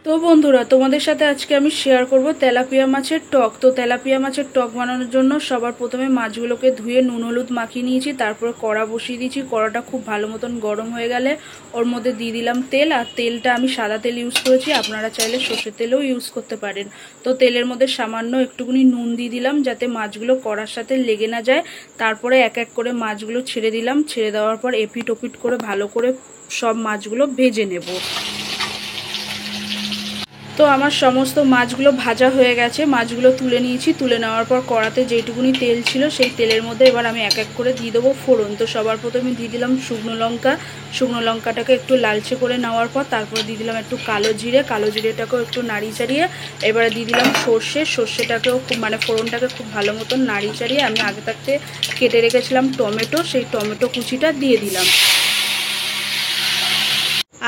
তো বন্ধুরা, তোমাদের সাথে আজকে আমি শেয়ার করব তেলাপিয়া মাছের টক। তো তেলাপিয়া মাছের টক বানানোর জন্য সবার প্রথমে মাছগুলোকে ধুয়ে নুন হলুদ মাখিয়ে নিয়েছি। তারপরে কড়া বসিয়ে দিয়েছি। কড়াটা খুব ভালো মতন গরম হয়ে গেলে ওর মধ্যে দিয়ে দিলাম তেল। আর তেলটা আমি সাদা তেল ইউজ করেছি, আপনারা চাইলে সর্ষের তেলও ইউজ করতে পারেন। তো তেলের মধ্যে সামান্য একটুখানি নুন দিয়ে দিলাম যাতে মাছগুলো কড়ার সাথে লেগে না যায়। তারপরে এক এক করে মাছগুলো ছেড়ে দিলাম। ছেড়ে দেওয়ার পর এপিট ওপিট করে ভালো করে সব মাছগুলো ভেজে নেব। তো আমার সমস্ত মাছগুলো ভাজা হয়ে গেছে। মাছগুলো তুলে নিয়েছি। তুলে নেওয়ার পর কড়াতে যেটুকুনি তেল ছিল সেই তেলের মধ্যে এবার আমি এক এক করে দিয়ে দেবো ফোড়ন। তো সবার প্রথমে দিয়ে দিলাম শুকনো লঙ্কা। শুকনো লঙ্কাটাকে একটু লালচে করে নেওয়ার পর তারপরে দিয়ে দিলাম একটু কালো জিরে। কালো জিরেটাকেও একটু নাড়িয়ে চাড়িয়ে এবারে দিয়ে দিলাম সর্ষে। সর্ষেটাকেও খুব ফোড়নটাকে খুব ভালো মতন নাড়িয়ে চাড়িয়ে আমি আগে থাকতে কেটে রেখেছিলাম টমেটো, সেই টমেটো কুচিটা দিয়ে দিলাম।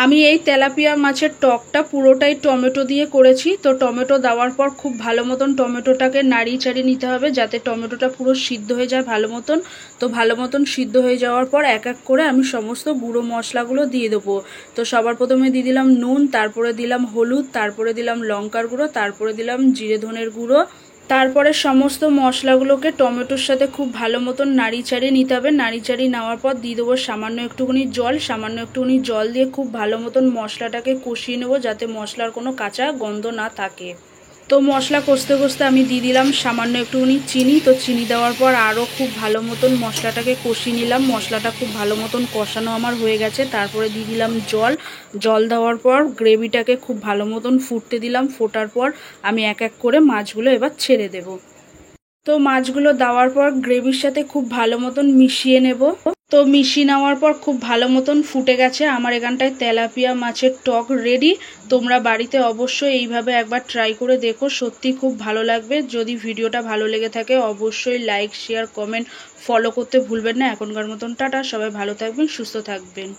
আমি এই তেলাপিয়া মাছের টকটা পুরোটাই টমেটো দিয়ে করেছি। তো টমেটো দেওয়ার পর খুব ভালো মতন টমেটোটাকে নাড়িয়ে চাড়িয়ে নিতে হবে যাতে টমেটোটা পুরো সিদ্ধ হয়ে যায় ভালো মতন। তো ভালো মতন সিদ্ধ হয়ে যাওয়ার পর এক এক করে আমি সমস্ত গুঁড়ো মশলাগুলো দিয়ে দেবো। তো সবার প্রথমে দিয়ে দিলাম নুন, তারপরে দিলাম হলুদ, তারপরে দিলাম লঙ্কার গুঁড়ো, তারপরে দিলাম জিরে ধনের গুঁড়ো। তারপরে সমস্ত মশলাগুলোকে টমেটোর সাথে খুব ভালো মতন নাড়িয়ে চাড়িয়ে নিতে হবে। নাড়িয়ে চাড়িয়ে নেওয়ার পর দিয়ে দেবো সামান্য একটুখানি জল। সামান্য একটুখানি জল দিয়ে খুব ভালো মতন মশলাটাকে কষিয়ে নেবো যাতে মশলার কোনো কাঁচা গন্ধ না থাকে। তো মশলা কষতে কষতে আমি দিয়ে দিলাম সামান্য একটুখানি চিনি। তো চিনি দেওয়ার পর আরও খুব ভালো মতন মশলাটাকে কষিয়ে নিলাম। মশলাটা খুব ভালো মতন কষানো আমার হয়ে গেছে। তারপরে দিয়ে দিলাম জল। জল দেওয়ার পর গ্রেভিটাকে খুব ভালো মতন ফুটতে দিলাম। ফোটার পর আমি এক এক করে মাছগুলো এবার ছেড়ে দেব। তো মাছগুলো দেওয়ার পর গ্রেভির সাথে খুব ভালো মতন মিশিয়ে নেব। তো মিশিয়ে নেওয়ার পর খুব ভালো মতন ফুটে গেছে আমার এখানটায় তেলাপিয়া মাছের টক রেডি। তোমরা বাড়িতে অবশ্যই এইভাবে একবার ট্রাই করে দেখো, সত্যি খুব ভালো লাগবে। যদি ভিডিওটা ভালো লেগে থাকে অবশ্যই লাইক শেয়ার কমেন্ট ফলো করতে ভুলবেন না। এখনকার মতন টাটা, সবাই ভালো থাকবেন, সুস্থ থাকবেন।